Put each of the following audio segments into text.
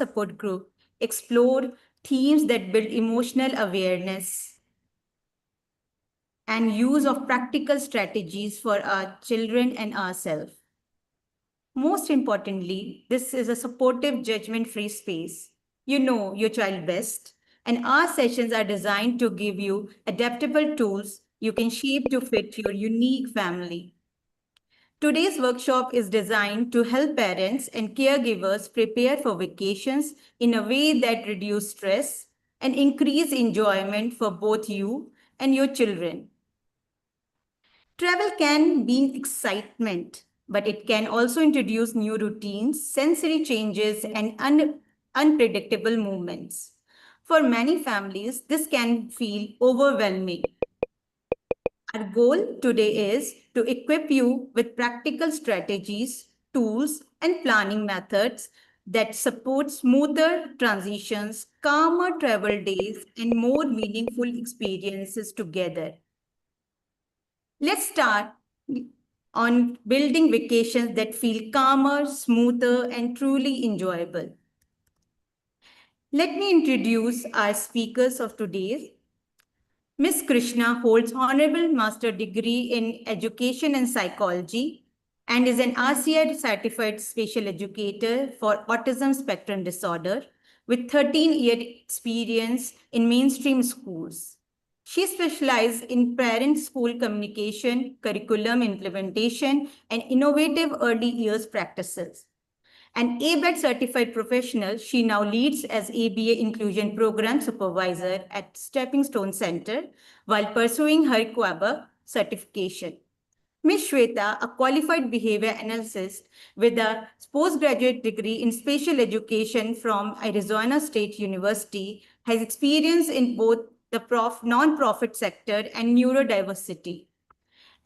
support group explore themes that build emotional awareness and use of practical strategies for our children and ourselves. Most importantly, this is a supportive, judgment-free space. You know your child best, and our sessions are designed to give you adaptable tools you can shape to fit your unique family. Today's workshop is designed to help parents and caregivers prepare for vacations in a way that reduce stress and increase enjoyment for both you and your children. Travel can be excitement, but it can also introduce new routines, sensory changes, and unpredictable movements. For many families, this can feel overwhelming. Our goal today is to equip you with practical strategies, tools, and planning methods that support smoother transitions, calmer travel days, and more meaningful experiences together. Let's start on building vacations that feel calmer, smoother, and truly enjoyable. Let me introduce our speakers of today. Ms. Krishna holds Honorable Master degree in Education and Psychology and is an RCI certified special educator for autism spectrum disorder with 13-year experience in mainstream schools. She specializes in parent-school communication, curriculum implementation, and innovative early years practices. An ABET certified professional, she now leads as ABA Inclusion Program Supervisor at Stepping Stone Center while pursuing her QABA certification. Ms. Shweta, a qualified behavior analyst with a postgraduate degree in special education from Arizona State University, has experience in both the non-profit sector and neurodiversity.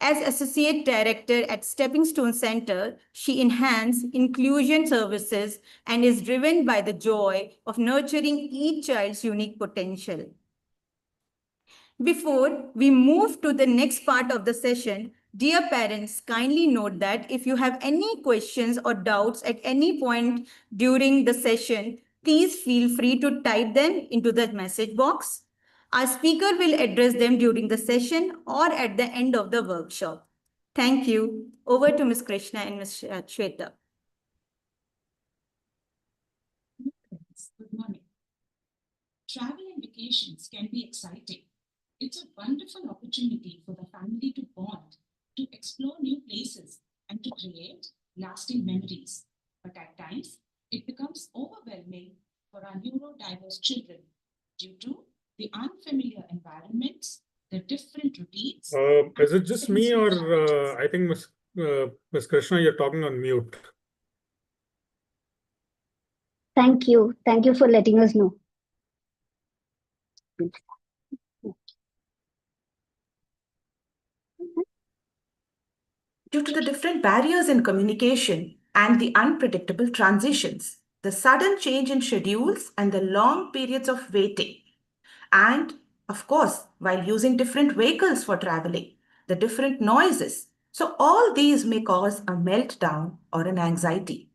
As Associate Director at Stepping Stone Center, she enhances inclusion services and is driven by the joy of nurturing each child's unique potential. Before we move to the next part of the session, dear parents, kindly note that if you have any questions or doubts at any point during the session, please feel free to type them into the message box. Our speaker will address them during the session or at the end of the workshop. Thank you. Over to Ms. Krishna and Ms. Shweta. Good morning. Travel and vacations can be exciting. It's a wonderful opportunity for the family to bond, to explore new places, and to create lasting memories. But at times, it becomes overwhelming for our neurodiverse children due to the unfamiliar environments, the different routines. Is it just me or I think Ms. Krishna, you're talking on mute? Thank you. Thank you for letting us know. Due to the different barriers in communication and the unpredictable transitions, the sudden change in schedules and the long periods of waiting, and of course, while using different vehicles for traveling, the different noises. So all these may cause a meltdown or an anxiety.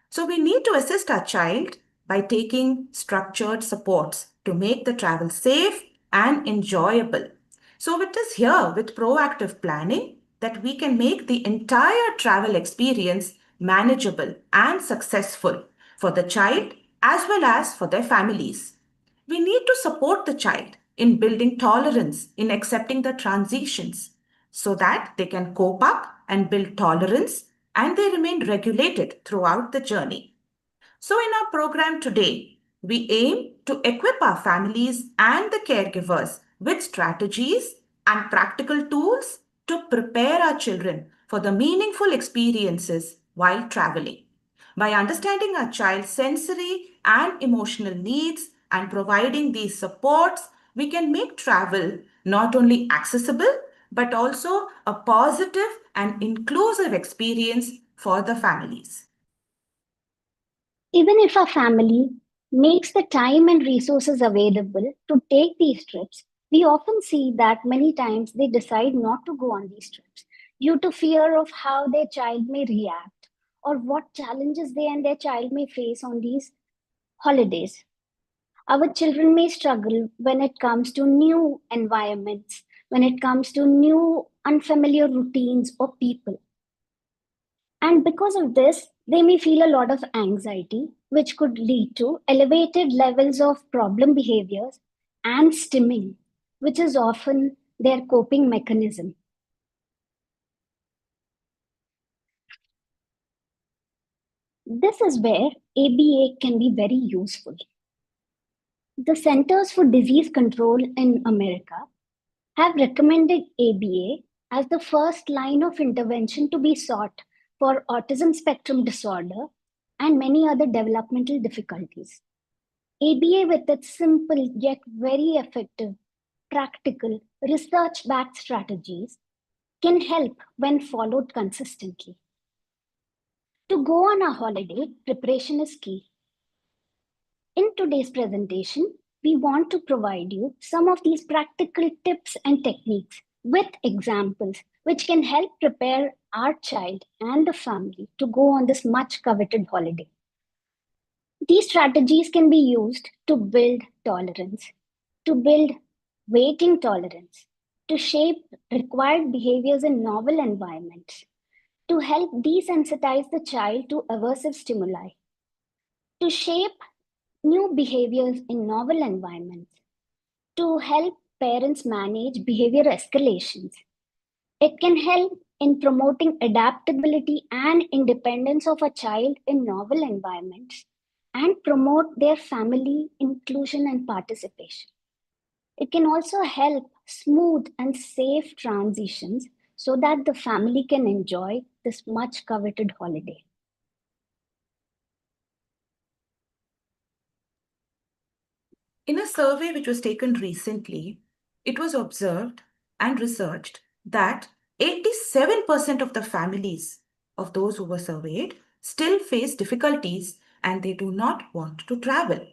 So we need to assist our child by taking structured supports to make the travel safe and enjoyable. So it is here with proactive planning that we can make the entire travel experience manageable and successful for the child as well as for their families. We need to support the child in building tolerance in accepting the transitions so that they can cope up and build tolerance and they remain regulated throughout the journey. So in our program today, we aim to equip our families and the caregivers with strategies and practical tools to prepare our children for the meaningful experiences while traveling. By understanding our child's sensory and emotional needs and providing these supports, we can make travel not only accessible, but also a positive and inclusive experience for the families. Even if a family makes the time and resources available to take these trips, we often see that many times they decide not to go on these trips due to fear of how their child may react or what challenges they and their child may face on these Holidays. Our children may struggle when it comes to new environments, when it comes to new unfamiliar routines or people. And because of this, they may feel a lot of anxiety, which could lead to elevated levels of problem behaviors and stimming, which is often their coping mechanism. This is where ABA can be very useful. The Centers for Disease Control in America have recommended ABA as the first line of intervention to be sought for autism spectrum disorder and many other developmental difficulties. ABA, with its simple yet very effective, practical, research backed strategies, can help when followed consistently. To go on a holiday, preparation is key. In today's presentation, we want to provide you some of these practical tips and techniques with examples which can help prepare our child and the family to go on this much coveted holiday. These strategies can be used to build tolerance, to build waiting tolerance, to shape required behaviors in novel environments, to help desensitize the child to aversive stimuli, to shape new behaviors in novel environments, to help parents manage behavior escalations. It can help in promoting adaptability and independence of a child in novel environments and promote their family inclusion and participation. It can also help smooth and safe transitions so that the family can enjoy this much coveted holiday. In a survey which was taken recently, it was observed and researched that 87% of the families of those who were surveyed still face difficulties and they do not want to travel.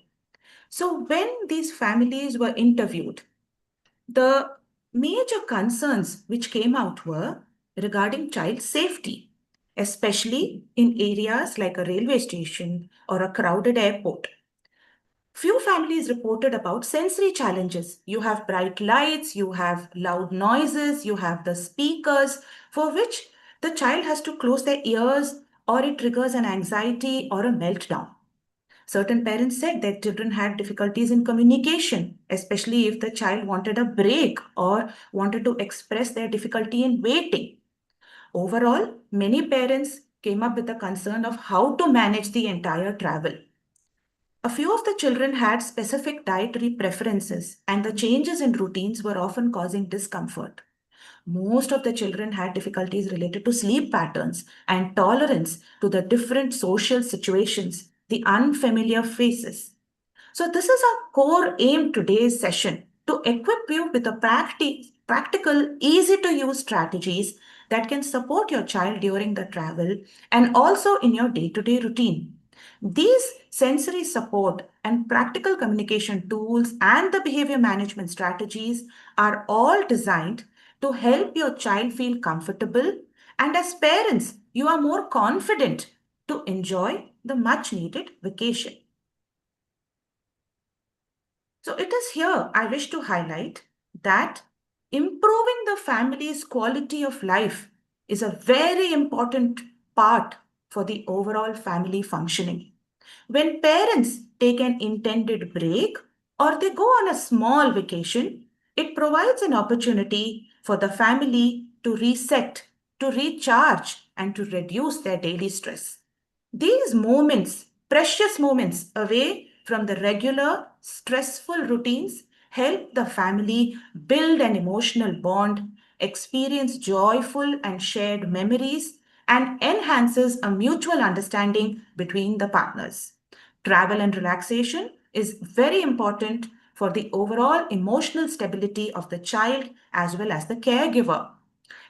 So when these families were interviewed, the major concerns which came out were regarding child safety, especially in areas like a railway station or a crowded airport. Few families reported about sensory challenges. You have bright lights, you have loud noises, you have the speakers for which the child has to close their ears or it triggers an anxiety or a meltdown. Certain parents said their children had difficulties in communication, especially if the child wanted a break or wanted to express their difficulty in waiting. Overall, many parents came up with the concern of how to manage the entire travel. A few of the children had specific dietary preferences, and the changes in routines were often causing discomfort. Most of the children had difficulties related to sleep patterns and tolerance to the different social situations, the unfamiliar faces. So, this is our core aim today's session to equip you with a practical, easy to use strategies that can support your child during the travel and also in your day to day routine. These sensory support and practical communication tools and the behavior management strategies are all designed to help your child feel comfortable, and as parents, you are more confident to enjoy the much needed vacation. So it is here I wish to highlight that improving the family's quality of life is a very important part for the overall family functioning. When parents take an intended break or they go on a small vacation, it provides an opportunity for the family to reset, to recharge, and to reduce their daily stress. These moments, precious moments away from the regular stressful routines, help the family build an emotional bond, experience joyful and shared memories, and enhances a mutual understanding between the partners. Travel and relaxation is very important for the overall emotional stability of the child as well as the caregiver.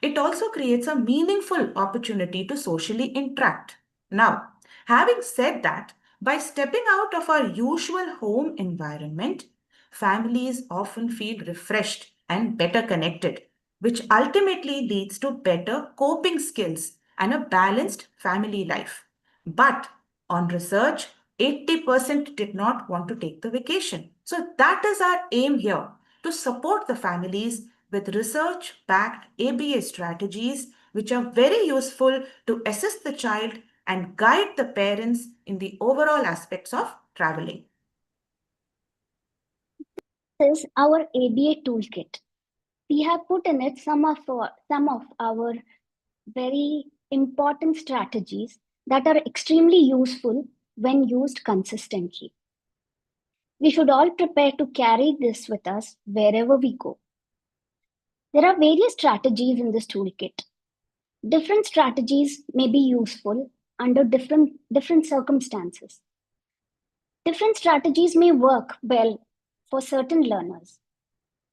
It also creates a meaningful opportunity to socially interact. Now, having said that, by stepping out of our usual home environment, families often feel refreshed and better connected, which ultimately leads to better coping skills and a balanced family life. But on research, 80% did not want to take the vacation. So that is our aim here, to support the families with research-backed ABA strategies, which are very useful to assist the child and guide the parents in the overall aspects of traveling. This is our ABA toolkit. We have put in it some of our very important strategies that are extremely useful when used consistently. We should all prepare to carry this with us wherever we go. There are various strategies in this toolkit. Different strategies may be useful under different circumstances. Different strategies may work well for certain learners,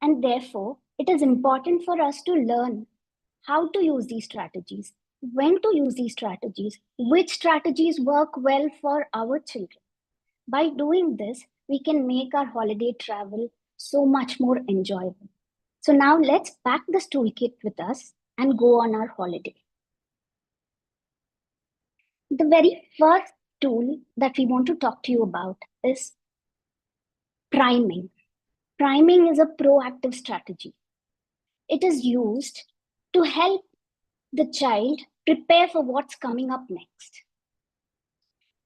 and therefore it is important for us to learn how to use these strategies, when to use these strategies, which strategies work well for our children. By doing this, we can make our holiday travel so much more enjoyable. So now let's pack this toolkit with us and go on our holiday. The very first tool that we want to talk to you about is priming. Priming is a proactive strategy. It is used to help the child prepare for what's coming up next.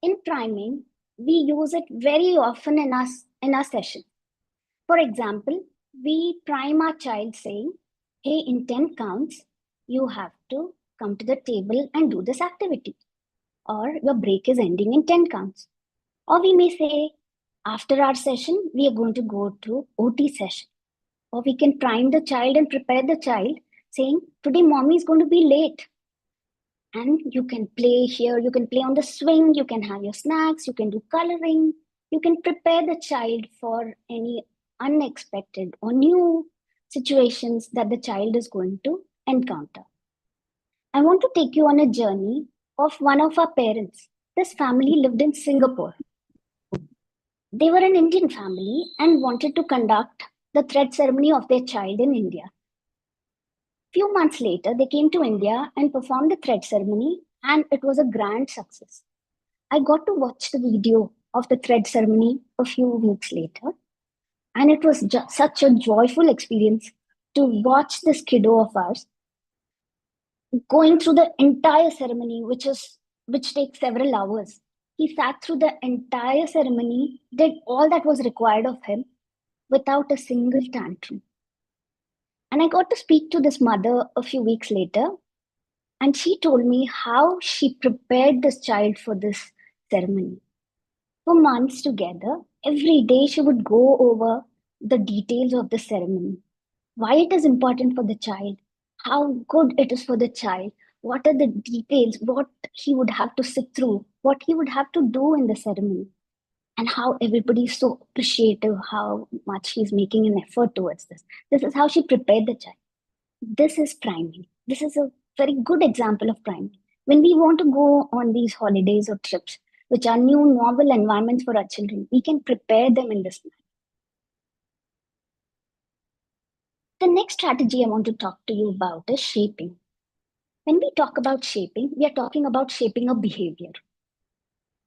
In priming, we use it very often in our session. For example, we prime our child saying, hey, in 10 counts, you have to come to the table and do this activity. Or your break is ending in 10 counts. Or we may say, after our session, we are going to go to OT session. Or we can prime the child and prepare the child saying, today mommy is going to be late. And you can play here, you can play on the swing, you can have your snacks, you can do coloring, you can prepare the child for any unexpected or new situations that the child is going to encounter. I want to take you on a journey of one of our parents. This family lived in Singapore. They were an Indian family and wanted to conduct the thread ceremony of their child in India. Few months later, they came to India and performed the thread ceremony, and it was a grand success. I got to watch the video of the thread ceremony a few weeks later, and it was such a joyful experience to watch this kiddo of ours going through the entire ceremony, which takes several hours. He sat through the entire ceremony, did all that was required of him without a single tantrum. And I got to speak to this mother a few weeks later, and she told me how she prepared this child for this ceremony. For months together, every day she would go over the details of the ceremony, why it is important for the child, how good it is for the child, what are the details, what he would have to sit through, what he would have to do in the ceremony, and how everybody is so appreciative, how much he's making an effort towards this. This is how she prepared the child. This is priming. This is a very good example of priming. When we want to go on these holidays or trips, which are new, novel environments for our children, we can prepare them in this manner. The next strategy I want to talk to you about is shaping. When we talk about shaping, we are talking about shaping a behavior.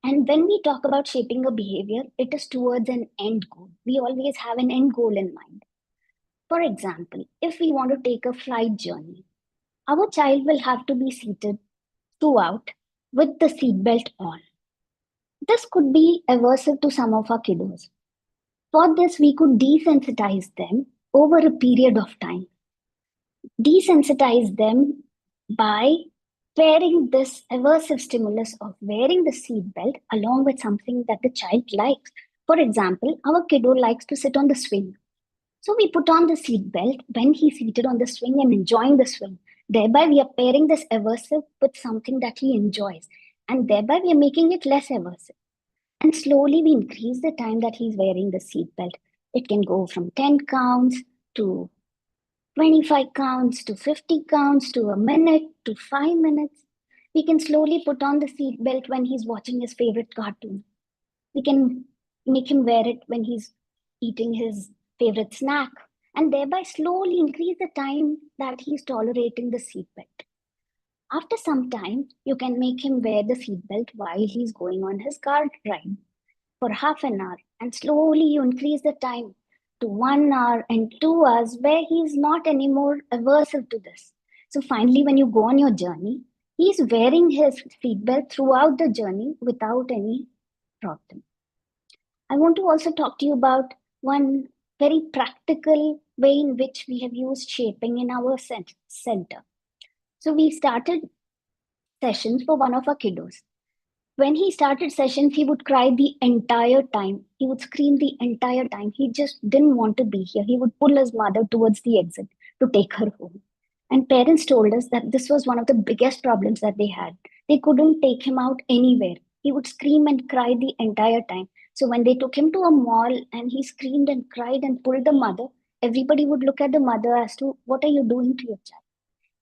And when we talk about shaping a behavior, it is towards an end goal. We always have an end goal in mind. For example, if we want to take a flight journey, our child will have to be seated throughout with the seatbelt on. This could be aversive to some of our kiddos. For this, we could desensitize them over a period of time. Desensitize them by pairing this aversive stimulus of wearing the seatbelt along with something that the child likes. For example, our kiddo likes to sit on the swing. So we put on the seatbelt when he's seated on the swing and enjoying the swing. Thereby, we are pairing this aversive with something that he enjoys. And thereby, we are making it less aversive. And slowly, we increase the time that he's wearing the seatbelt. It can go from 10 counts to 25 counts to 50 counts to a minute to 5 minutes. We can slowly put on the seatbelt when he's watching his favorite cartoon. We can make him wear it when he's eating his favorite snack, and thereby slowly increase the time that he's tolerating the seatbelt. After some time, you can make him wear the seatbelt while he's going on his car ride. for half an hour, and slowly you increase the time to 1 hour and 2 hours, where he is not anymore aversive to this. So finally, when you go on your journey, he is wearing his seatbelt throughout the journey without any problem. I want to also talk to you about one very practical way in which we have used shaping in our center. So we started sessions for one of our kiddos. When he started sessions, he would cry the entire time. He would scream the entire time. He just didn't want to be here. He would pull his mother towards the exit to take her home. And parents told us that this was one of the biggest problems that they had. They couldn't take him out anywhere. He would scream and cry the entire time. So when they took him to a mall and he screamed and cried and pulled the mother, everybody would look at the mother as to, what are you doing to your child?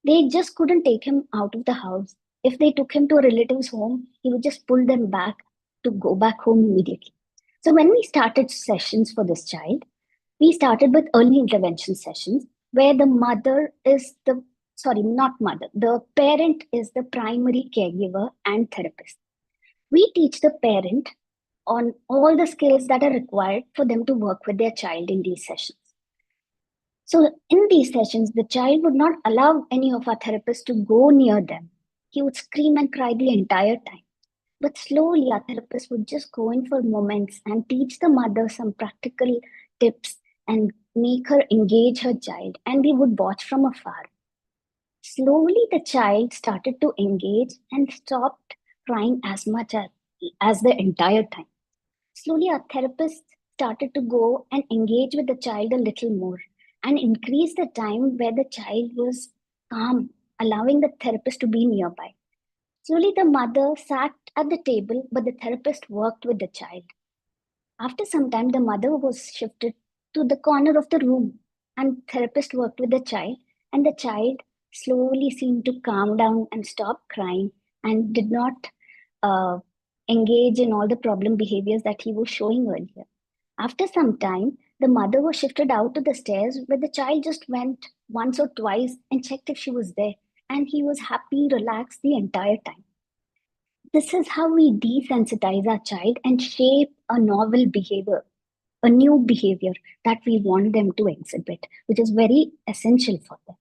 They just couldn't take him out of the house. If they took him to a relative's home, he would just pull them back to go back home immediately. So when we started sessions for this child, we started with early intervention sessions where the mother is the, sorry, not mother, the parent is the primary caregiver and therapist. We teach the parent on all the skills that are required for them to work with their child in these sessions. So in these sessions, the child would not allow any of our therapists to go near them. He would scream and cry the entire time. But slowly, our therapist would just go in for moments and teach the mother some practical tips and make her engage her child, and we would watch from afar. Slowly, the child started to engage and stopped crying as much as the entire time. Slowly, our therapist started to go and engage with the child a little more and increase the time where the child was calm, allowing the therapist to be nearby. Slowly, the mother sat at the table, but the therapist worked with the child. After some time, the mother was shifted to the corner of the room, and therapist worked with the child, and the child slowly seemed to calm down and stop crying and did not engage in all the problem behaviors that he was showing earlier. After some time, the mother was shifted out to the stairs where the child just went once or twice and checked if she was there, and he was happy, relaxed the entire time. This is how we desensitize our child and shape a novel behavior, a new behavior that we want them to exhibit, which is very essential for them.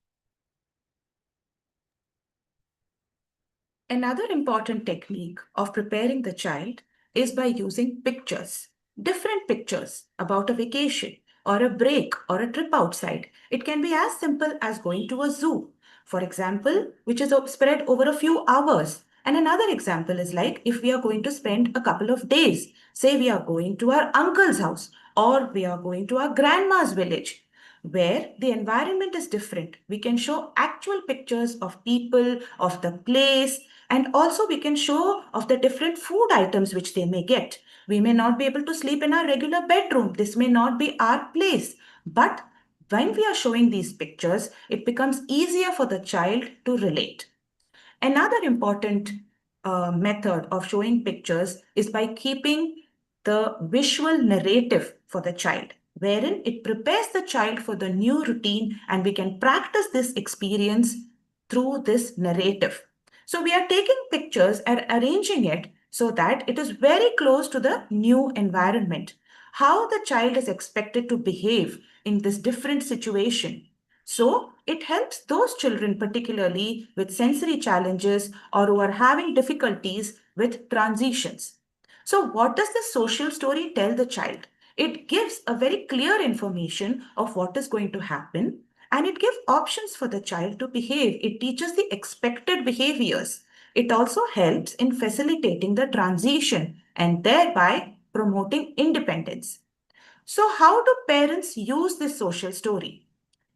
Another important technique of preparing the child is by using pictures, different pictures about a vacation or a break or a trip outside. It can be as simple as going to a zoo, for example, which is spread over a few hours. And another example is like if we are going to spend a couple of days, say we are going to our uncle's house or we are going to our grandma's village, where the environment is different. We can show actual pictures of people, of the place, and also we can show of the different food items which they may get. We may not be able to sleep in our regular bedroom. This may not be our place. But when we are showing these pictures, it becomes easier for the child to relate. Another important method of showing pictures is by keeping the visual narrative for the child, wherein it prepares the child for the new routine, and we can practice this experience through this narrative. So we are taking pictures and arranging it so that it is very close to the new environment, how the child is expected to behave in this different situation. So it helps those children, particularly with sensory challenges or who are having difficulties with transitions. So what does the social story tell the child? It gives a very clear information of what is going to happen, and it gives options for the child to behave. It teaches the expected behaviors. It also helps in facilitating the transition and thereby promoting independence. So how do parents use this social story?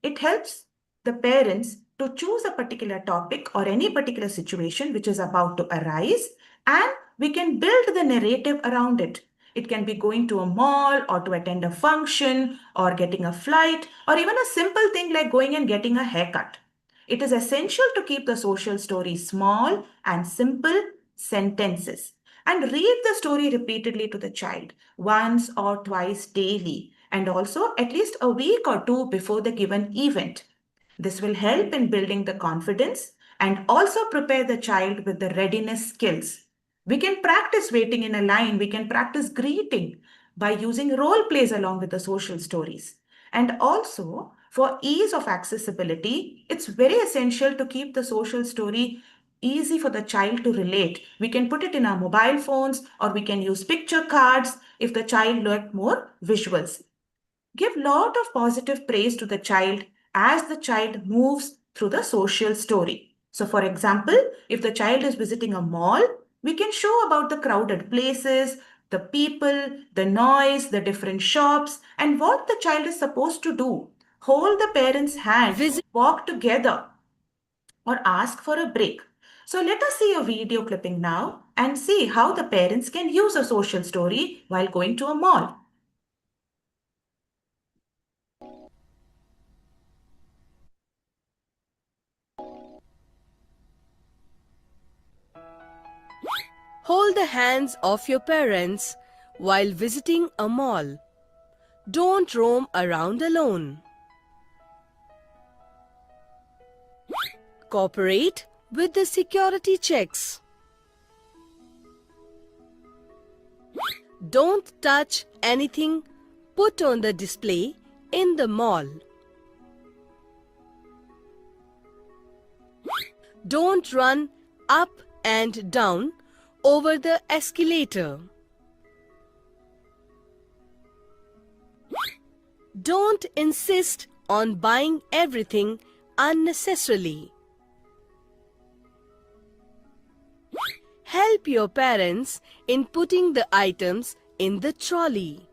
It helps the parents to choose a particular topic or any particular situation which is about to arise, and we can build the narrative around it. It can be going to a mall or to attend a function or getting a flight or even a simple thing like going and getting a haircut. It is essential to keep the social story small and simple sentences, and read the story repeatedly to the child once or twice daily, and also at least a week or two before the given event. This will help in building the confidence and also prepare the child with the readiness skills. We can practice waiting in a line. We can practice greeting by using role plays along with the social stories. And also, for ease of accessibility, it's very essential to keep the social story easy for the child to relate. We can put it in our mobile phones, or we can use picture cards if the child likes more visuals. Give lot of positive praise to the child as the child moves through the social story. So for example, if the child is visiting a mall, we can show about the crowded places, the people, the noise, the different shops, and what the child is supposed to do. Hold the parent's hand, walk together, or ask for a break. So let us see a video clipping now and see how the parents can use a social story while going to a mall. Hold the hands of your parents while visiting a mall. Don't roam around alone. Cooperate with the security checks. Don't touch anything put on the display in the mall. Don't run up and down over the escalator. Don't insist on buying everything unnecessarily. Help your parents in putting the items in the trolley.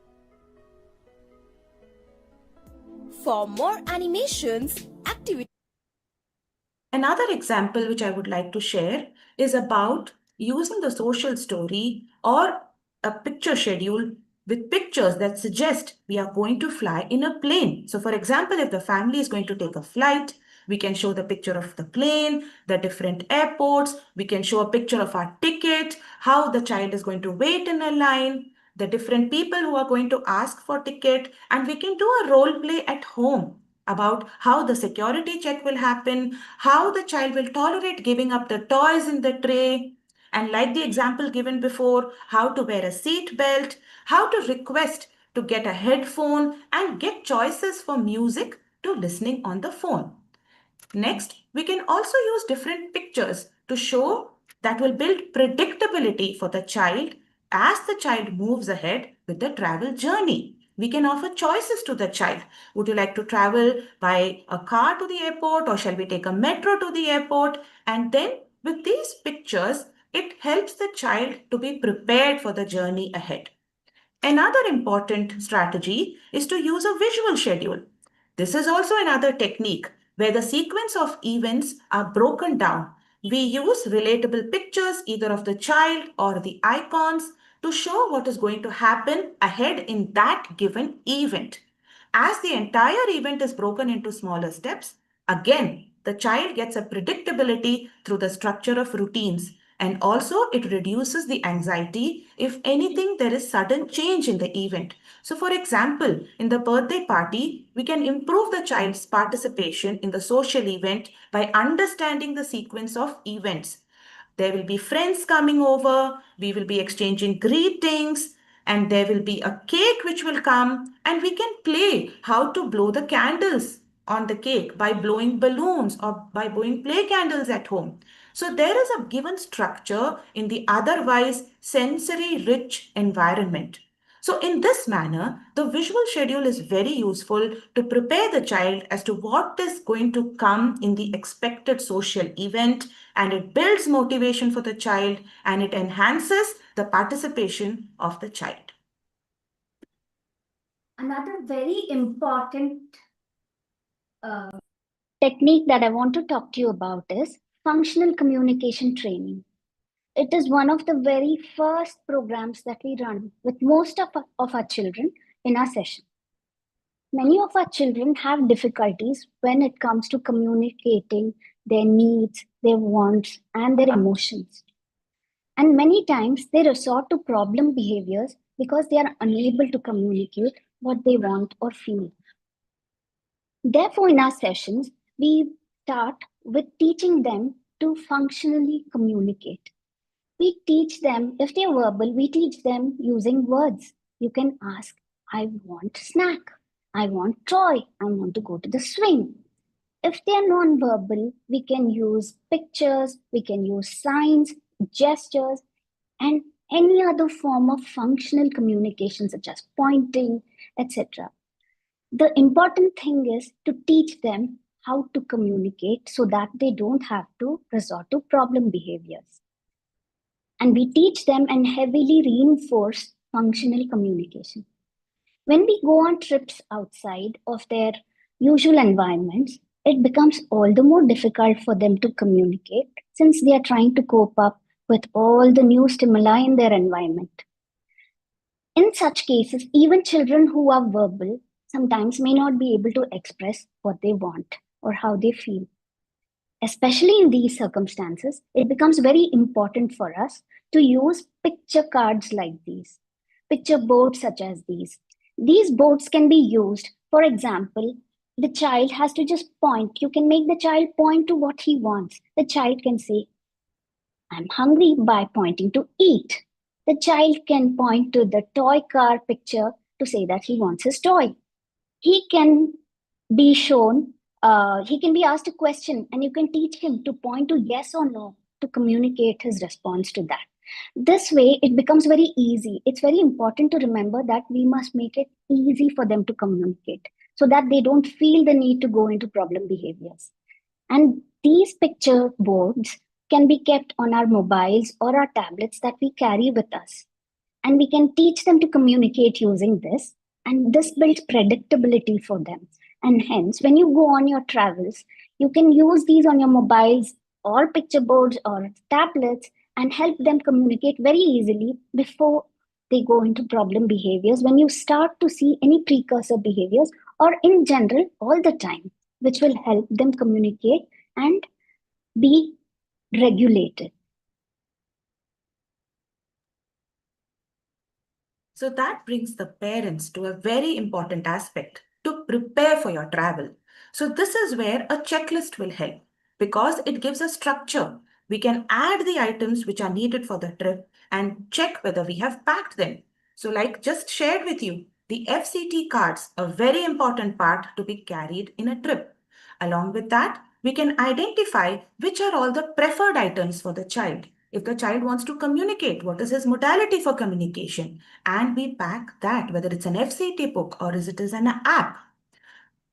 For more animations, activities. Another example which I would like to share is about using the social story or a picture schedule with pictures that suggest we are going to fly in a plane. So for example, if the family is going to take a flight, we can show the picture of the plane, the different airports. We can show a picture of our ticket, how the child is going to wait in a line, the different people who are going to ask for ticket, and we can do a role play at home about how the security check will happen, how the child will tolerate giving up the toys in the tray, and like the example given before, how to wear a seat belt, how to request to get a headphone and get choices for music to listening on the phone. Next, we can also use different pictures to show that will build predictability for the child as the child moves ahead with the travel journey. We can offer choices to the child. Would you like to travel by a car to the airport, or shall we take a metro to the airport? And then with these pictures, it helps the child to be prepared for the journey ahead. Another important strategy is to use a visual schedule. This is also another technique where the sequence of events are broken down. We use relatable pictures either of the child or the icons to show what is going to happen ahead in that given event. As the entire event is broken into smaller steps, again, the child gets a predictability through the structure of routines. And also it reduces the anxiety if anything there is sudden change in the event. So for example, in the birthday party, we can improve the child's participation in the social event by understanding the sequence of events. There will be friends coming over, we will be exchanging greetings, and there will be a cake which will come, and we can play how to blow the candles on the cake by blowing balloons or by blowing play candles at home. So there is a given structure in the otherwise sensory rich environment. So in this manner, the visual schedule is very useful to prepare the child as to what is going to come in the expected social event, and it builds motivation for the child and it enhances the participation of the child. Another very important technique that I want to talk to you about is functional communication training. It is one of the very first programs that we run with most of our children in our session. Many of our children have difficulties when it comes to communicating their needs, their wants, and their emotions. And many times they resort to problem behaviors because they are unable to communicate what they want or feel. Therefore, in our sessions, we start with teaching them to functionally communicate. We teach them, if they're verbal, we teach them using words. You can ask, I want snack, I want toy, I want to go to the swing. If they're non-verbal, we can use pictures, we can use signs, gestures, and any other form of functional communication such as pointing, etc. The important thing is to teach them how to communicate so that they don't have to resort to problem behaviors. And we teach them and heavily reinforce functional communication. When we go on trips outside of their usual environments, it becomes all the more difficult for them to communicate since they are trying to cope up with all the new stimuli in their environment. In such cases, even children who are verbal sometimes may not be able to express what they want or how they feel. Especially in these circumstances, it becomes very important for us to use picture cards like these, picture boards such as these. These boards can be used, for example, the child has to just point. You can make the child point to what he wants. The child can say, I'm hungry by pointing to eat. The child can point to the toy car picture to say that he wants his toy. He can be shown, he can be asked a question and you can teach him to point to yes or no to communicate his response to that. This way, it becomes very easy. It's very important to remember that we must make it easy for them to communicate so that they don't feel the need to go into problem behaviors. And these picture boards can be kept on our mobiles or our tablets that we carry with us. And we can teach them to communicate using this. And this builds predictability for them. And hence, when you go on your travels, you can use these on your mobiles or picture boards or tablets and help them communicate very easily before they go into problem behaviors when you start to see any precursor behaviors or in general all the time, which will help them communicate and be regulated. So that brings the parents to a very important aspect to prepare for your travel. So this is where a checklist will help because it gives a structure. We can add the items which are needed for the trip and check whether we have packed them. So like just shared with you, the FCT cards, a very important part to be carried in a trip. Along with that, we can identify which are all the preferred items for the child. If the child wants to communicate, what is his modality for communication? And we pack that, whether it's an FCT book or is it is an app.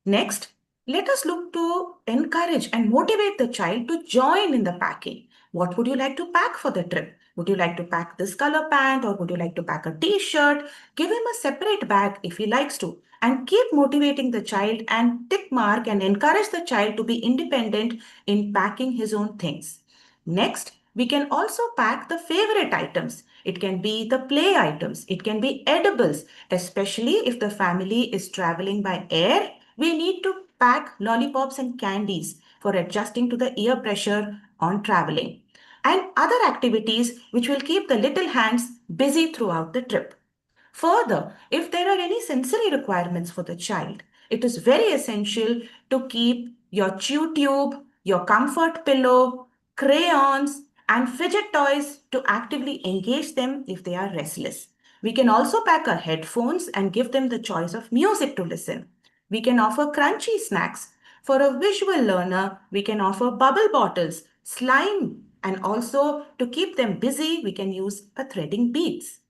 Next, let us look to encourage and motivate the child to join in the packing. What would you like to pack for the trip? Would you like to pack this color pant or would you like to pack a t-shirt? Give him a separate bag if he likes to and keep motivating the child and tick mark and encourage the child to be independent in packing his own things. Next, we can also pack the favorite items. It can be the play items. It can be edibles, especially if the family is traveling by air. We need to pack lollipops and candies for adjusting to the ear pressure on traveling and other activities which will keep the little hands busy throughout the trip. Further, if there are any sensory requirements for the child, it is very essential to keep your chew tube, your comfort pillow, crayons, and fidget toys to actively engage them if they are restless. We can also pack our headphones and give them the choice of music to listen. We can offer crunchy snacks. For a visual learner, we can offer bubble bottles, slime, and also to keep them busy, we can use a threading beads.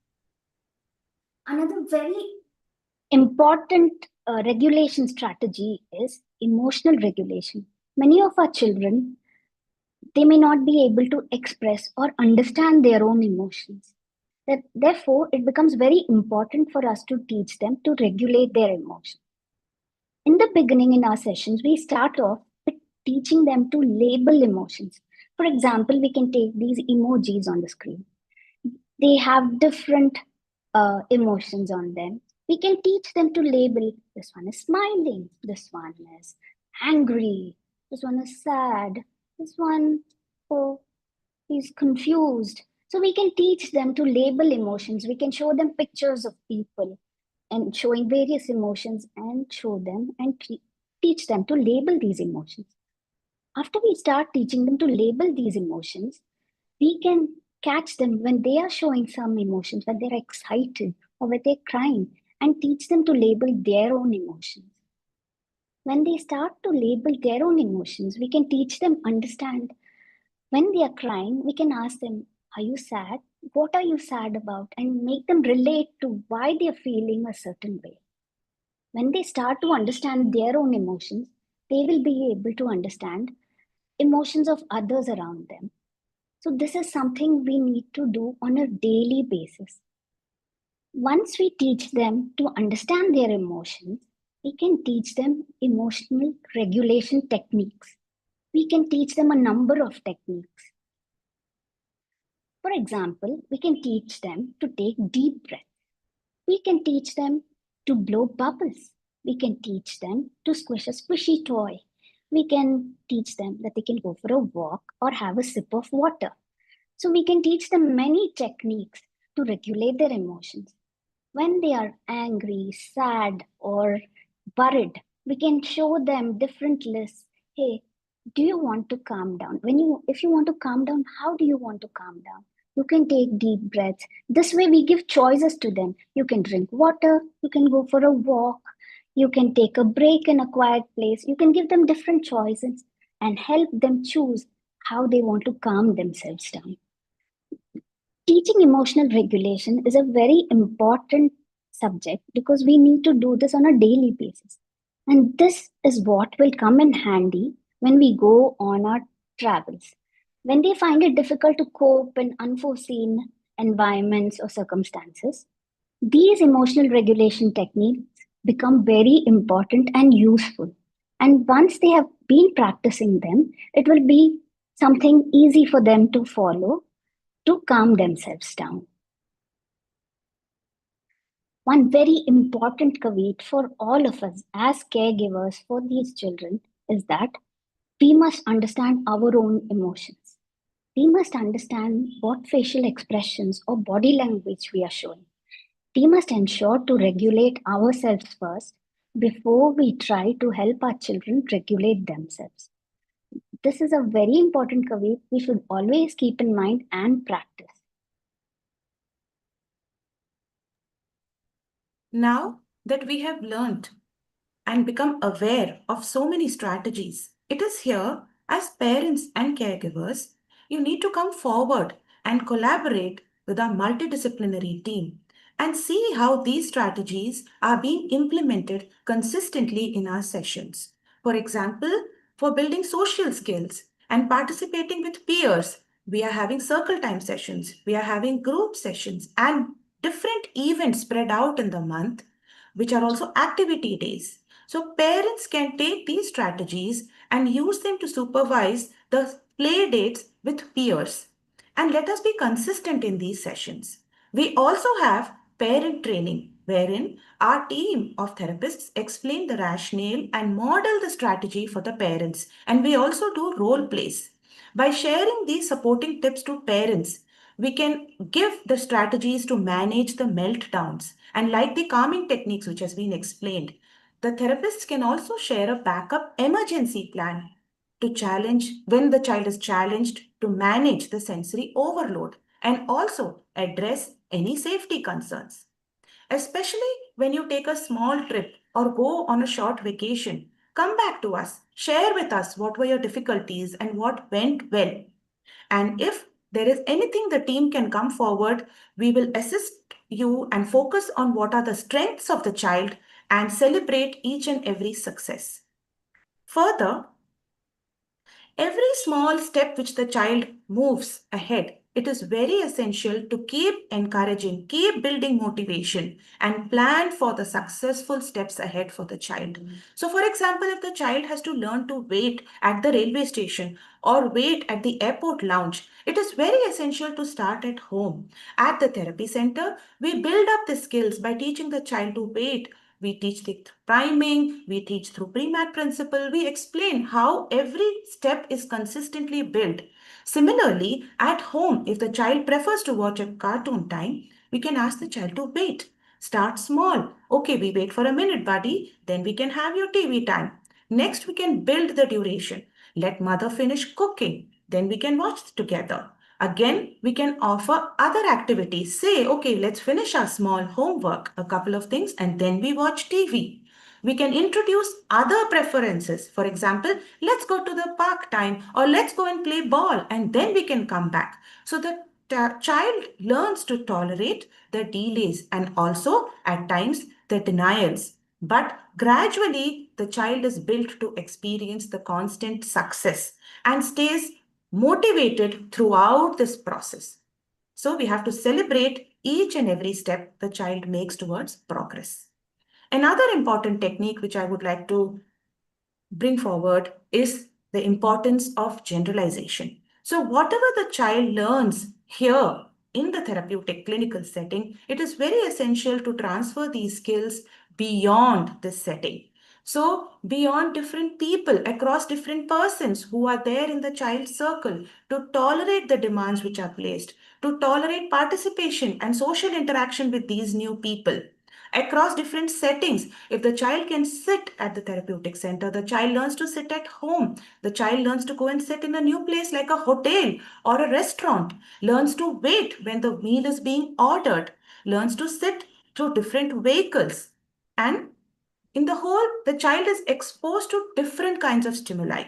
Another very important regulation strategy is emotional regulation. Many of our children, they may not be able to express or understand their own emotions. Therefore, it becomes very important for us to teach them to regulate their emotions. In the beginning, in our sessions, we start off with teaching them to label emotions. For example, we can take these emojis on the screen. They have different emotions on them. We can teach them to label, this one is smiling, this one is angry, this one is sad, this one, oh, he's confused. So we can teach them to label emotions. We can show them pictures of people and showing various emotions and show them and teach them to label these emotions. After we start teaching them to label these emotions, we can catch them when they are showing some emotions, when they're excited or when they're crying, and teach them to label their own emotions. When they start to label their own emotions, we can teach them understand. When they are crying, we can ask them, are you sad? What are you sad about? And make them relate to why they're feeling a certain way. When they start to understand their own emotions, they will be able to understand emotions of others around them. So this is something we need to do on a daily basis. Once we teach them to understand their emotions, we can teach them emotional regulation techniques. We can teach them a number of techniques. For example, we can teach them to take deep breaths. We can teach them to blow bubbles. We can teach them to squish a squishy toy. We can teach them that they can go for a walk or have a sip of water. So we can teach them many techniques to regulate their emotions. When they are angry, sad, or worried, we can show them different lists. Hey, do you want to calm down? If you want to calm down, how do you want to calm down? You can take deep breaths. This way we give choices to them. You can drink water, you can go for a walk, you can take a break in a quiet place. You can give them different choices and help them choose how they want to calm themselves down. Teaching emotional regulation is a very important subject because we need to do this on a daily basis. And this is what will come in handy when we go on our travels. When they find it difficult to cope in unforeseen environments or circumstances, these emotional regulation techniques become very important and useful. And once they have been practicing them, it will be something easy for them to follow to calm themselves down. One very important caveat for all of us as caregivers for these children is that we must understand our own emotions. We must understand what facial expressions or body language we are showing. We must ensure to regulate ourselves first before we try to help our children regulate themselves. This is a very important caveat we should always keep in mind and practice. Now that we have learned and become aware of so many strategies, it is here, as parents and caregivers, you need to come forward and collaborate with our multidisciplinary team and see how these strategies are being implemented consistently in our sessions. For example, for building social skills and participating with peers, we are having circle time sessions, we are having group sessions, and different events spread out in the month, which are also activity days. So parents can take these strategies and use them to supervise the play dates with peers. And let us be consistent in these sessions. We also have parent training, wherein our team of therapists explain the rationale and model the strategy for the parents. And we also do role plays. By sharing these supporting tips to parents, we can give the strategies to manage the meltdowns. And like the calming techniques which has been explained, the therapists can also share a backup emergency plan to challenge when the child is challenged to manage the sensory overload and also address any safety concerns. Especially when you take a small trip or go on a short vacation, come back to us, share with us what were your difficulties and what went well. And if there is anything the team can come forward, we will assist you and focus on what are the strengths of the child and celebrate each and every success. Further, every small step which the child moves ahead, it is very essential to keep encouraging, keep building motivation, and plan for the successful steps ahead for the child. So, for example, if the child has to learn to wait at the railway station or wait at the airport lounge, it is very essential to start at home. At the therapy center, we build up the skills by teaching the child to wait. We teach the priming, we teach through pre-mat principle, we explain how every step is consistently built. Similarly, at home, if the child prefers to watch a cartoon time, we can ask the child to wait. Start small. Okay, we wait for a minute, buddy. Then we can have your TV time. Next, we can build the duration. Let mother finish cooking. Then we can watch together. Again, we can offer other activities. Say, okay, let's finish our small homework, a couple of things, and then we watch TV. We can introduce other preferences. For example, let's go to the park time, or let's go and play ball, and then we can come back. So the child learns to tolerate the delays and also at times the denials. But gradually, the child is built to experience the constant success and stays motivated throughout this process. So we have to celebrate each and every step the child makes towards progress. Another important technique which I would like to bring forward is the importance of generalization. So whatever the child learns here in the therapeutic clinical setting, it is very essential to transfer these skills beyond this setting. So beyond different people, across different persons who are there in the child circle, to tolerate the demands which are placed, to tolerate participation and social interaction with these new people across different settings. If the child can sit at the therapeutic center, the child learns to sit at home, the child learns to go and sit in a new place like a hotel or a restaurant, learns to wait when the meal is being ordered, learns to sit through different vehicles. And in the whole, the child is exposed to different kinds of stimuli,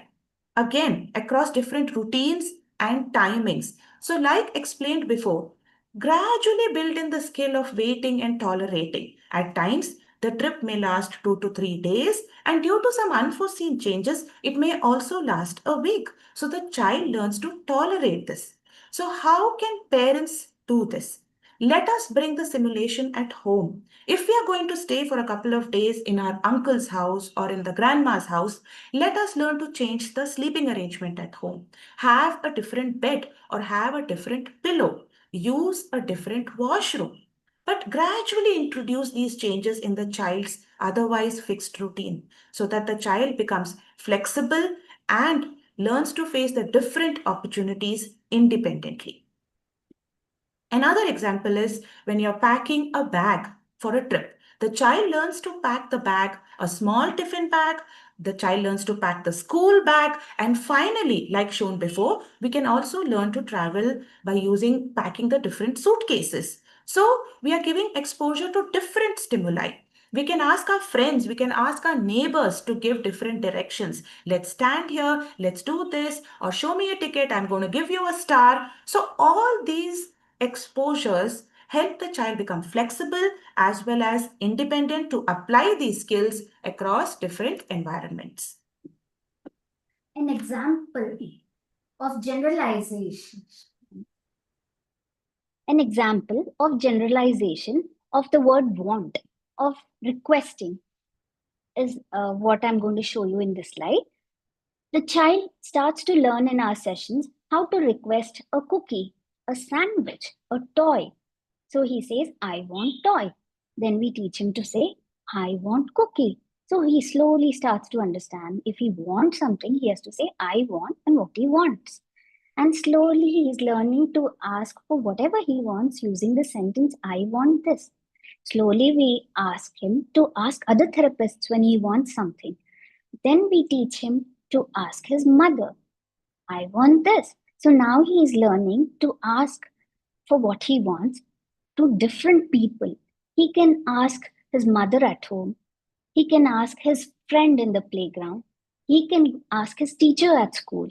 again, across different routines and timings. So, like explained before, gradually build in the skill of waiting and tolerating. At times, the trip may last 2 to 3 days, and due to some unforeseen changes, it may also last a week. So, the child learns to tolerate this. So, how can parents do this? Let us bring the simulation at home. If we are going to stay for a couple of days in our uncle's house or in the grandma's house, let us learn to change the sleeping arrangement at home. Have a different bed or have a different pillow. Use a different washroom. But gradually introduce these changes in the child's otherwise fixed routine so that the child becomes flexible and learns to face the different opportunities independently. Another example is when you're packing a bag for a trip. The child learns to pack the bag, a small tiffin bag. The child learns to pack the school bag. And finally, like shown before, we can also learn to travel by packing the different suitcases. So we are giving exposure to different stimuli. We can ask our friends, we can ask our neighbors to give different directions. Let's stand here, let's do this, or show me a ticket, I'm going to give you a star. So all these exposures help the child become flexible as well as independent to apply these skills across different environments. An example of generalization. An example of generalization of the word want, of requesting, is what I'm going to show you in this slide. The child starts to learn in our sessions how to request a cookie, a sandwich, a toy. So he says, I want toy. Then we teach him to say, I want cookie. So he slowly starts to understand if he wants something, he has to say, I want, and what he wants. And slowly he is learning to ask for whatever he wants using the sentence, I want this. Slowly we ask him to ask other therapists when he wants something. Then we teach him to ask his mother, I want this. So now he is learning to ask for what he wants to different people. He can ask his mother at home. He can ask his friend in the playground. He can ask his teacher at school.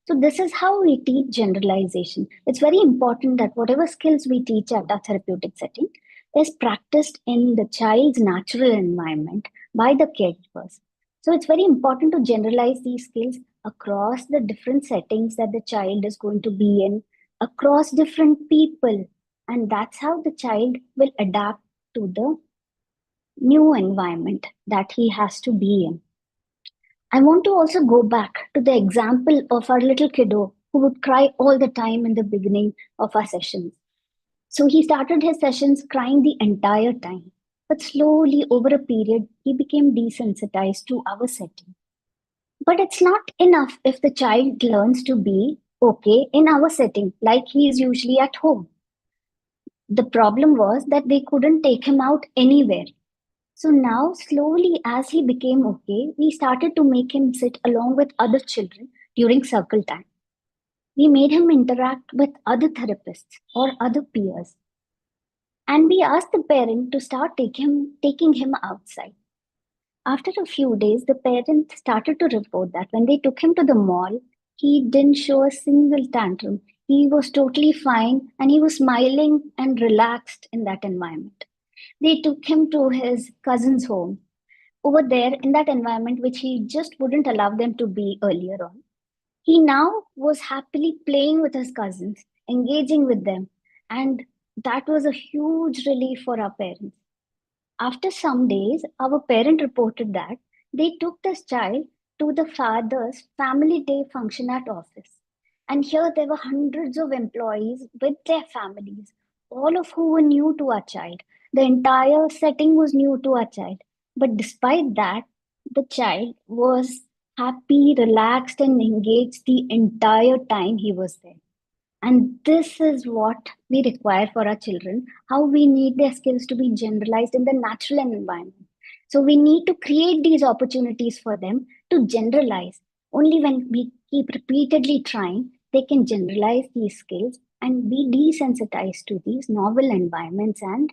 So this is how we teach generalization. It's very important that whatever skills we teach at our therapeutic setting is practiced in the child's natural environment by the caregivers. So it's very important to generalize these skills across the different settings that the child is going to be in, across different people. And that's how the child will adapt to the new environment that he has to be in. I want to also go back to the example of our little kiddo who would cry all the time in the beginning of our sessions. So he started his sessions crying the entire time. But slowly over a period, he became desensitized to our setting. But it's not enough if the child learns to be okay in our setting, like he is usually at home. The problem was that they couldn't take him out anywhere. So now, slowly, as he became okay, we started to make him sit along with other children during circle time. We made him interact with other therapists or other peers. And we asked the parent to start taking him outside. After a few days, the parent started to report that when they took him to the mall, he didn't show a single tantrum. He was totally fine and he was smiling and relaxed in that environment. They took him to his cousin's home. Over there, in that environment, which he just wouldn't allow them to be earlier on, he now was happily playing with his cousins, engaging with them, and that was a huge relief for our parents. After some days, our parent reported that they took this child to the father's family day function at office. And here there were hundreds of employees with their families, all of who were new to our child. The entire setting was new to our child. But despite that, the child was happy, relaxed, and engaged the entire time he was there. And this is what we require for our children, how we need their skills to be generalized in the natural environment. So we need to create these opportunities for them to generalize. Only when we keep repeatedly trying, they can generalize these skills and be desensitized to these novel environments. And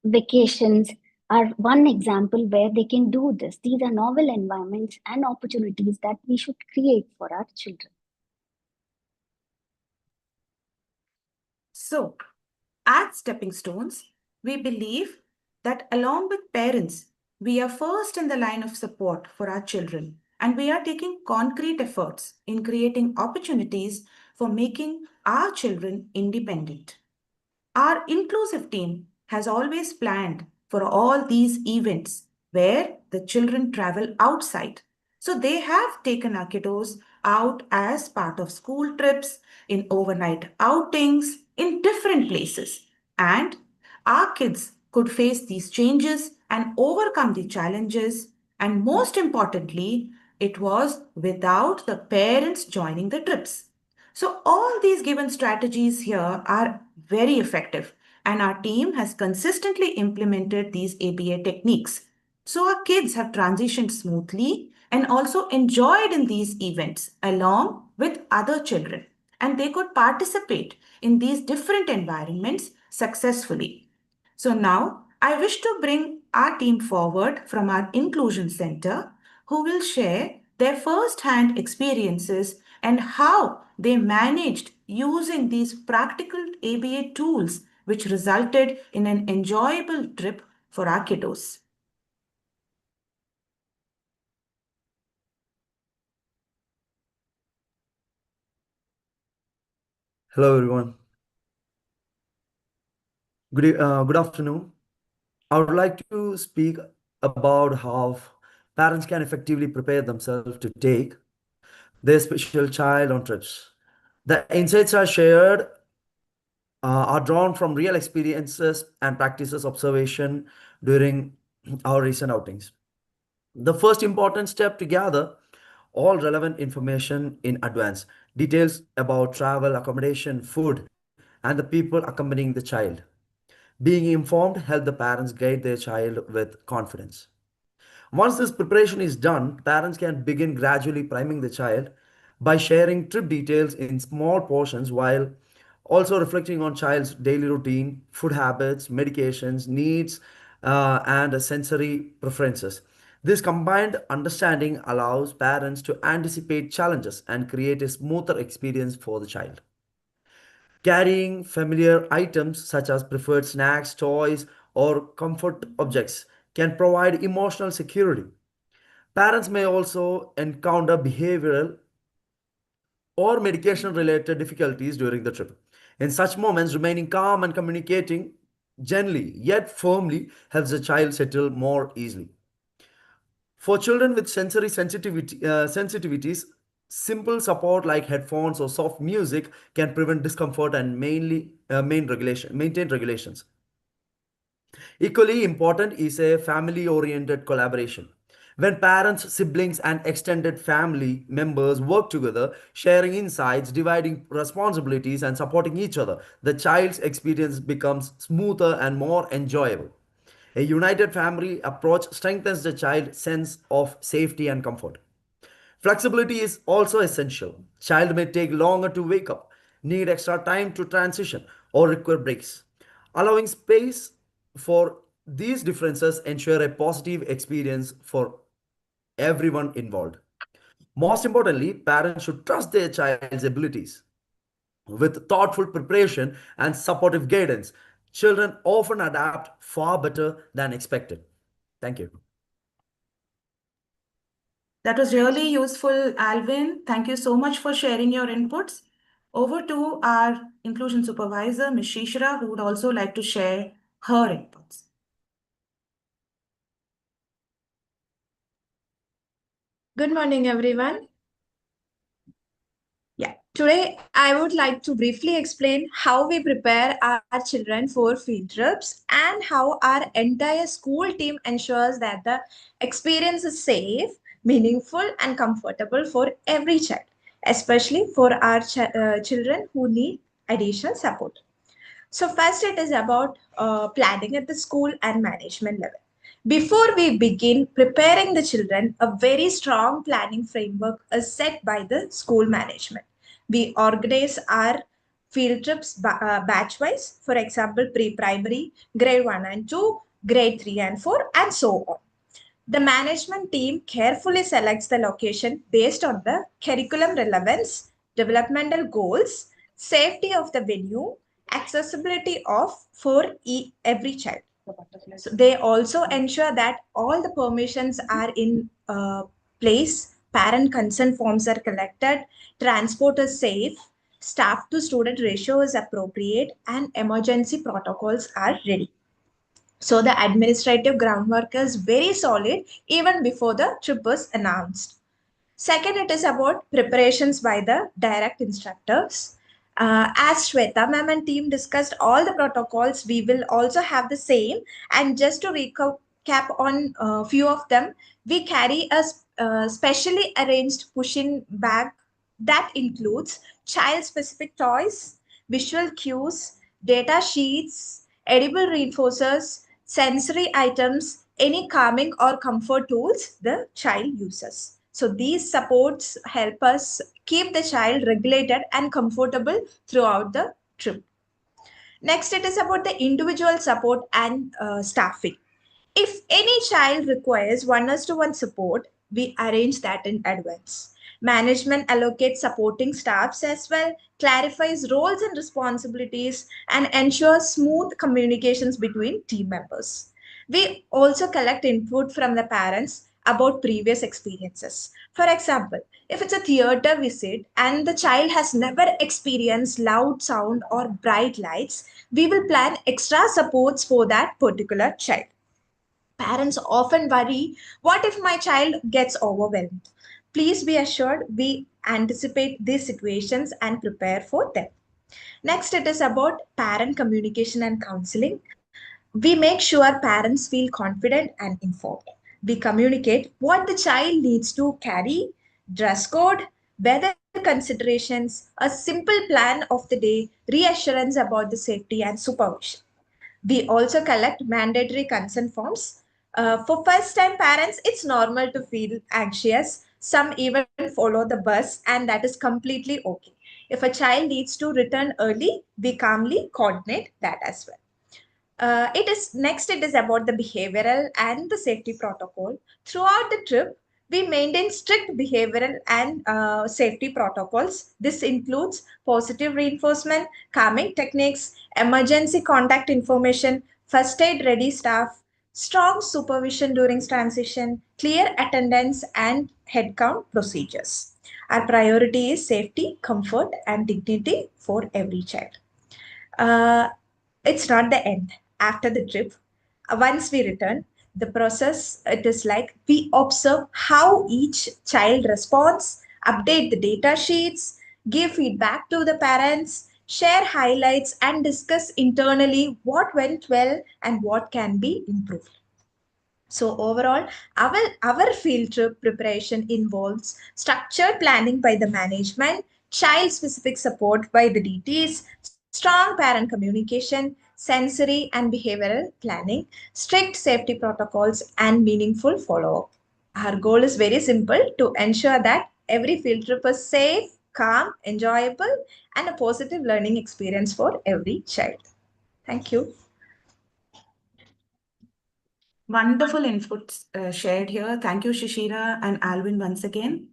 vacations are one example where they can do this. These are novel environments and opportunities that we should create for our children. So, at Stepping Stones, we believe that along with parents, we are first in the line of support for our children, and we are taking concrete efforts in creating opportunities for making our children independent. Our inclusive team has always planned for all these events where the children travel outside. So they have taken our kiddos out as part of school trips, in overnight outings, in different places. And our kids could face these changes and overcome the challenges. And most importantly, it was without the parents joining the trips. So, all these given strategies here are very effective, and our team has consistently implemented these ABA techniques. So, our kids have transitioned smoothly and also enjoyed in these events along with other children, and they could participate in these different environments successfully. So now I wish to bring our team forward from our Inclusion Center who will share their first hand experiences and how they managed using these practical ABA tools, which resulted in an enjoyable trip for our kiddos. Hello, everyone. Good afternoon. I would like to speak about how parents can effectively prepare themselves to take their special child on trips. The insights are shared are drawn from real experiences and practices observation during our recent outings. The first important step to gather all relevant information in advance, details about travel, accommodation, food, and the people accompanying the child. Being informed help the parents guide their child with confidence. Once this preparation is done, parents can begin gradually priming the child by sharing trip details in small portions while also reflecting on child's daily routine, food habits, medications, needs, and sensory preferences. This combined understanding allows parents to anticipate challenges and create a smoother experience for the child. Carrying familiar items such as preferred snacks, toys, or comfort objects can provide emotional security. Parents may also encounter behavioral or medication related difficulties during the trip. In such moments, remaining calm and communicating gently yet firmly helps the child settle more easily. For children with sensory sensitivities, simple support like headphones or soft music can prevent discomfort and maintain regulations. Equally important is a family oriented collaboration. When parents, siblings, and extended family members work together, sharing insights, dividing responsibilities, and supporting each other, the child's experience becomes smoother and more enjoyable. A united family approach strengthens the child's sense of safety and comfort. Flexibility is also essential. Child may take longer to wake up, need extra time to transition, or require breaks. Allowing space for these differences ensure a positive experience for everyone involved. Most importantly, parents should trust their child's abilities. With thoughtful preparation and supportive guidance, children often adapt far better than expected. Thank you. That was really useful, Alvin. Thank you so much for sharing your inputs. Over to our inclusion supervisor, Ms. Shishra, who would also like to share her inputs. Good morning, everyone. Today I would like to briefly explain how we prepare our children for field trips and how our entire school team ensures that the experience is safe, meaningful, and comfortable for every child, especially for our children who need additional support. So first it is about planning at the school and management level. Before we begin preparing the children, a very strong planning framework is set by the school management. We organize our field trips batch-wise, for example, pre-primary, grade 1 and 2, grade 3 and 4, and so on. The management team carefully selects the location based on the curriculum relevance, developmental goals, safety of the venue, accessibility of for every child. So they also ensure that all the permissions are in place, parent consent forms are collected, transport is safe, staff to student ratio is appropriate, and emergency protocols are ready. So the administrative groundwork is very solid even before the trip was announced. Second, it is about preparations by the direct instructors. As Shweta Ma'am and team discussed all the protocols, we will also have the same. And just to recap on a few of them, we carry a specially arranged push-in bag that includes child-specific toys, visual cues, data sheets, edible reinforcers, sensory items, any calming or comfort tools the child uses. So these supports help us keep the child regulated and comfortable throughout the trip. Next, it is about the individual support and staffing. If any child requires one-to-one support, we arrange that in advance. Management allocates supporting staffs as well, clarifies roles and responsibilities, and ensures smooth communications between team members. We also collect input from the parents about previous experiences. For example, if it's a theater visit and the child has never experienced loud sound or bright lights, we will plan extra supports for that particular child. Parents often worry, what if my child gets overwhelmed? Please be assured we anticipate these situations and prepare for them. Next, it is about parent communication and counseling. We make sure parents feel confident and informed. We communicate what the child needs to carry, dress code, weather considerations, a simple plan of the day, reassurance about the safety and supervision. We also collect mandatory consent forms. For first time parents, it's normal to feel anxious. Some even follow the bus, and that is completely okay. If a child needs to return early, we calmly coordinate that as well. It is about the behavioral and the safety protocol. Throughout the trip, we maintain strict behavioral and safety protocols. This includes positive reinforcement, calming techniques, emergency contact information, first aid ready staff, strong supervision during transition, clear attendance, and headcount procedures. Our priority is safety, comfort, and dignity for every child. Uh, it's not the end. After the trip, once we return, the process, it is like we observe how each child responds, update the data sheets, give feedback to the parents, share highlights, and discuss internally what went well and what can be improved. So overall, our field trip preparation involves structured planning by the management, child-specific support by the DTs, strong parent communication, sensory and behavioral planning, strict safety protocols, and meaningful follow-up. Our goal is very simple: to ensure that every field trip is safe, calm, enjoyable, and a positive learning experience for every child. Thank you. Wonderful inputs shared here. Thank you, Shishira and Alvin, once again.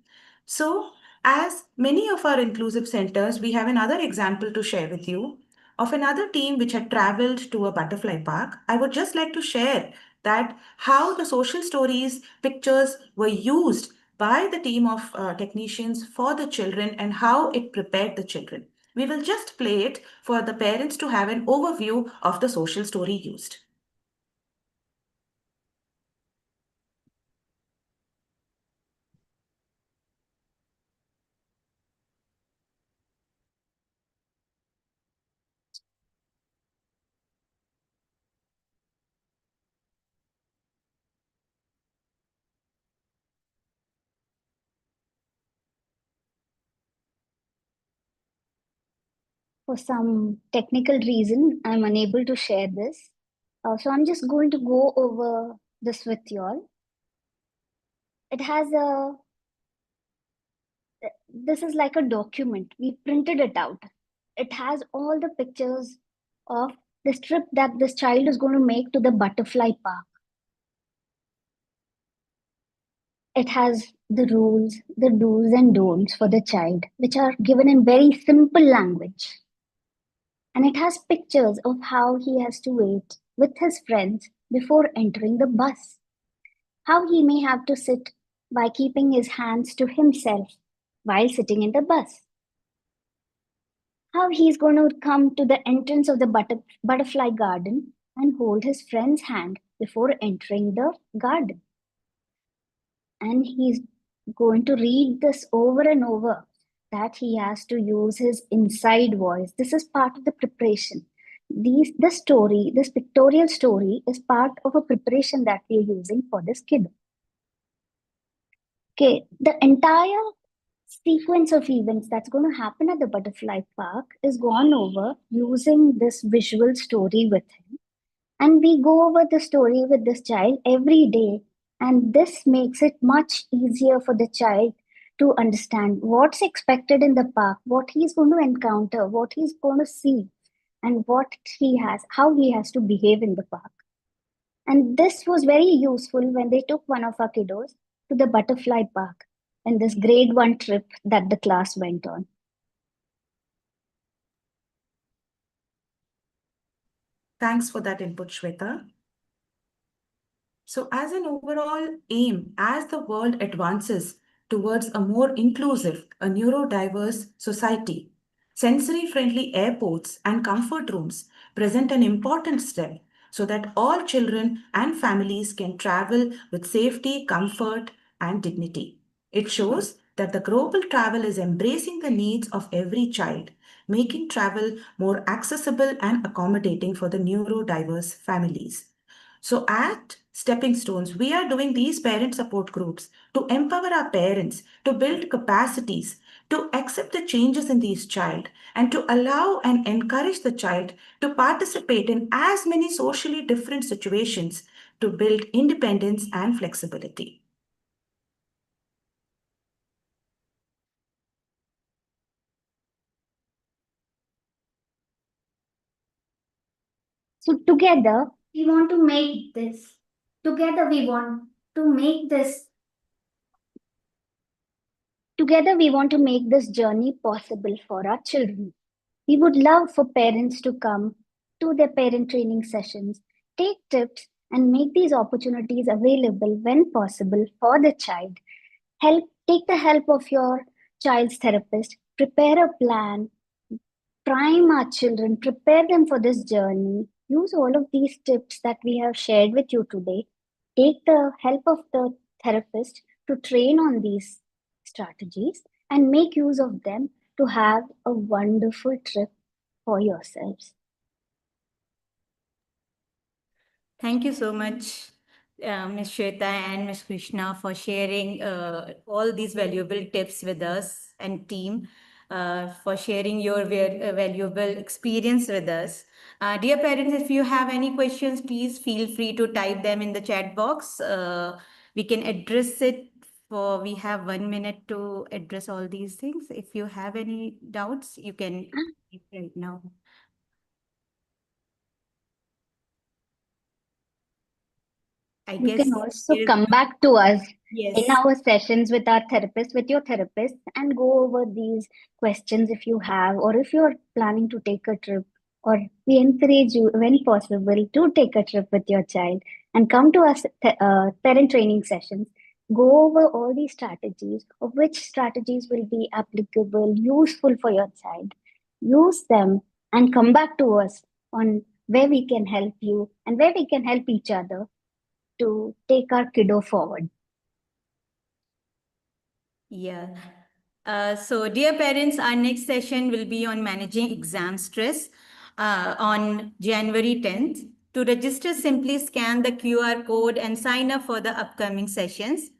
So, as many of our inclusive centers, we have another example to share with you of another team which had traveled to a butterfly park. I would just like to share that how the social stories pictures were used by the team of technicians for the children and how it prepared the children. We will just play it for the parents to have an overview of the social story used. For some technical reason, I'm unable to share this. So I'm just going to go over this with you all. It has this is like a document. We printed it out. It has all the pictures of this trip that this child is going to make to the butterfly park. It has the rules, the do's and don'ts for the child, which are given in very simple language. And it has pictures of how he has to wait with his friends before entering the bus, how he may have to sit by keeping his hands to himself while sitting in the bus, how he's going to come to the entrance of the butterfly garden and hold his friend's hand before entering the garden. And he's going to read this over and over, that he has to use his inside voice. This is part of the preparation. This pictorial story is part of a preparation that we are using for this kid. Okay, the entire sequence of events that's going to happen at the butterfly park is gone over using this visual story with him. And we go over the story with this child every day. And this makes it much easier for the child to understand what's expected in the park, what he's going to encounter, what he's going to see, and how he has to behave in the park. And this was very useful when they took one of our kiddos to the butterfly park in this grade 1 trip that the class went on. Thanks for that input, Shweta. So, as an overall aim, as the world advances towards a more inclusive, a neurodiverse society, sensory-friendly airports and comfort rooms present an important step so that all children and families can travel with safety, comfort, and dignity. It shows that the global travel is embracing the needs of every child, making travel more accessible and accommodating for the neurodiverse families. So at Stepping Stones, we are doing these parent support groups to empower our parents, to build capacities, to accept the changes in these child, and to allow and encourage the child to participate in as many socially different situations to build independence and flexibility. So together, we want to make this. Together, we want to make this. Together, we want to make this journey possible for our children. We would love for parents to come to their parent training sessions, take tips, and make these opportunities available when possible for the child. Take the help of your child's therapist, prepare a plan, prime our children, prepare them for this journey. Use all of these tips that we have shared with you today. Take the help of the therapist to train on these strategies and make use of them to have a wonderful trip for yourselves. Thank you so much, Ms. Shweta and Ms. Krishna, for sharing all these valuable tips with us and team, for sharing your valuable experience with us. Dear parents, if you have any questions, please feel free to type them in the chat box. We can address it we have 1 minute to address all these things. If you have any doubts, you can speak right now. I You guess can also there is come back to us in yes. our sessions with our therapist, with your therapist, and go over these questions if you have, or if you're planning to take a trip, or we encourage you, when possible, to take a trip with your child and come to us parent training sessions. Go over all these strategies, of which strategies will be applicable, useful for your child. Use them and come back to us on where we can help you and where we can help each other to take our kiddo forward. Yeah. So, dear parents, our next session will be on managing exam stress on January 10th. To register, simply scan the QR code and sign up for the upcoming sessions.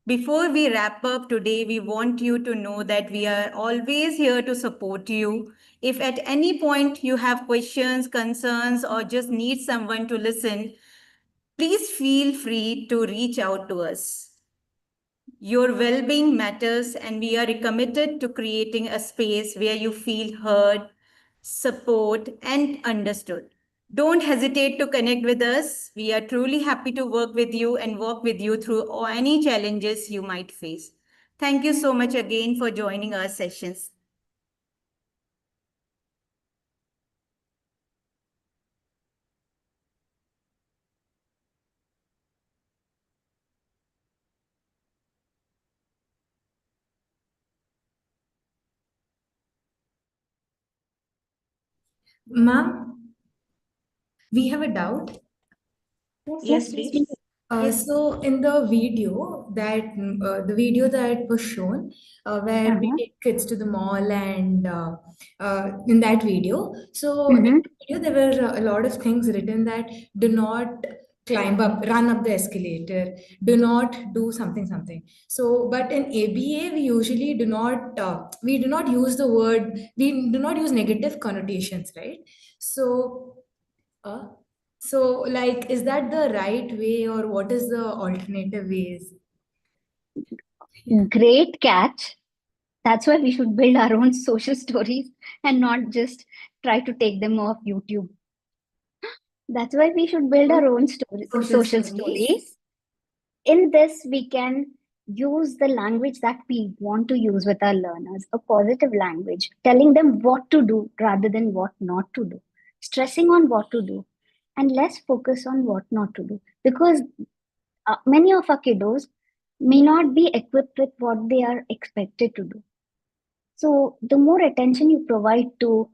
Before we wrap up today, we want you to know that we are always here to support you. If at any point you have questions, concerns, or just need someone to listen, please feel free to reach out to us. Your well being matters, and we are committed to creating a space where you feel heard, support, and understood. Don't hesitate to connect with us. We are truly happy to work with you and walk with you through any challenges you might face. Thank you so much again for joining our sessions. Ma'am, we have a doubt. Yes, please. Yes. So in the video that was shown, where we Uh-huh. take kids to the mall, and in that video, so in Mm-hmm. the video there were a lot of things written that do not run up the escalator, do not do something something. So, but in ABA we usually we do not use the word, we do not use negative connotations, right? So. Uh, so, like, is that the right way, or what is the alternative ways? Great catch. That's why we should build our own social stories and not just try to take them off YouTube. That's why we should build our own social stories. In this, we can use the language that we want to use with our learners, a positive language, telling them what to do rather than what not to do, stressing on what to do, and less focus on what not to do. Because many of our kiddos may not be equipped with what they are expected to do. So, the more attention you provide to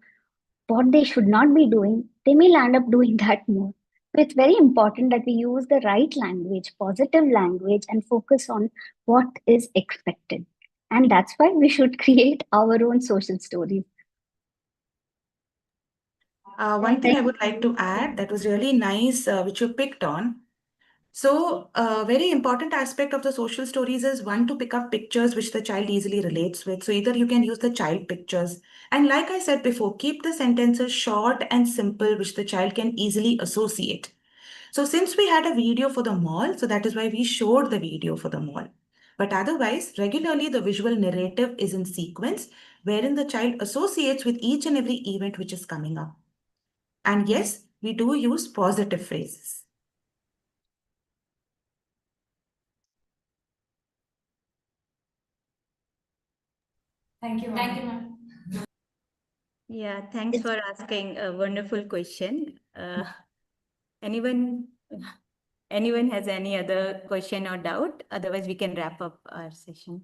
what they should not be doing, they may land up doing that more. So, it's very important that we use the right language, positive language, and focus on what is expected. And that's why we should create our own social stories. One thing I would like to add that was really nice, which you picked on. So, a very important aspect of the social stories is one, to pick up pictures which the child easily relates with. So, either you can use the child pictures. And like I said before, keep the sentences short and simple, which the child can easily associate. So, since we had a video for the mall, so that is why we showed the video for the mall. But otherwise, regularly the visual narrative is in sequence, wherein the child associates with each and every event which is coming up. And yes, we do use positive phrases. Thank you, ma'am. Thank you, ma'am. Yeah, thanks for asking a wonderful question. Anyone anyone has any other question or doubt? Otherwise, we can wrap up our session.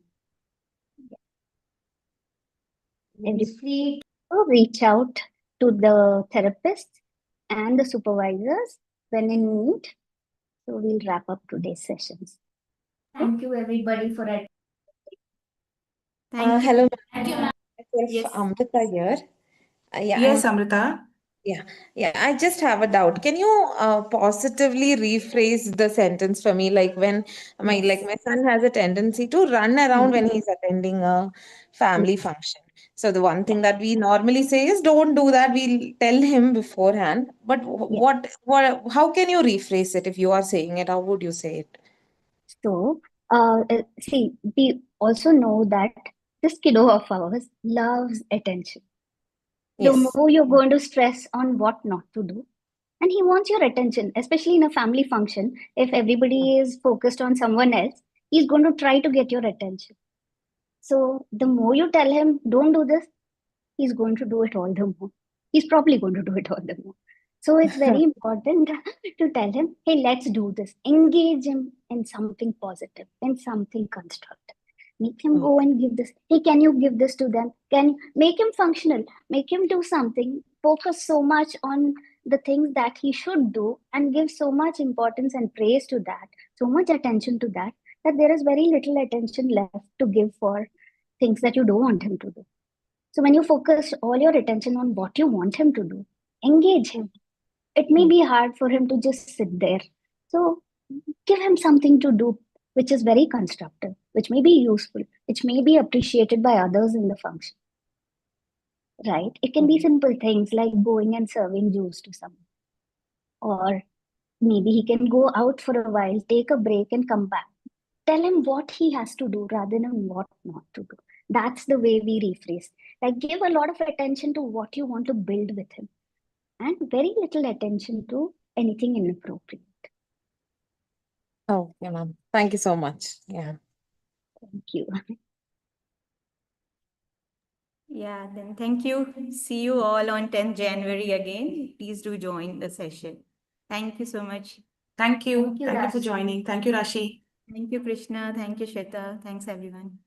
And if we reach out to the therapists and the supervisors when in need. So we'll wrap up today's sessions. Thank you everybody for it. Thank you. Hello, Thank you, ma'am. myself Yes. Amrita here. Yeah, Yes, Amrita. yeah. I just have a doubt. Can you positively rephrase the sentence for me? Like when my son has a tendency to run around when he's attending a family function. So the one thing that we normally say is don't do that. We'll tell him beforehand. But what how can you rephrase it if you are saying it? How would you say it? So See, we also know that this kiddo of ours loves attention. The Yes. more you're going to stress on what not to do, and he wants your attention, especially in a family function. If everybody is focused on someone else, he's going to try to get your attention. So the more you tell him, don't do this, he's going to do it all the more. He's probably going to do it all the more. So it's very important to tell him, hey, let's do this. Engage him in something positive, in something constructive. Make him go and give this. Hey, can you give this to them? Can make him functional? Make him do something. Focus so much on the things that he should do and give so much importance and praise to that, so much attention to that, that there is very little attention left to give for things that you don't want him to do. So when you focus all your attention on what you want him to do, engage him. It may be hard for him to just sit there. So give him something to do which is very constructive, which may be useful, which may be appreciated by others in the function. Right? It can be simple things like going and serving juice to someone. Or maybe he can go out for a while, take a break, and come back. Tell him what he has to do rather than what not to do. That's the way we rephrase. Like, give a lot of attention to what you want to build with him, and very little attention to anything inappropriate. Oh, yeah, ma'am. Thank you so much. Yeah. Thank you. Yeah, then thank you. See you all on 10th January again. Please do join the session. Thank you so much. Thank you. Thank you, Thank you for Rashi. joining. Thank you, Rashi. Thank you, Krishna. Thank you, Shweta. Thanks, everyone.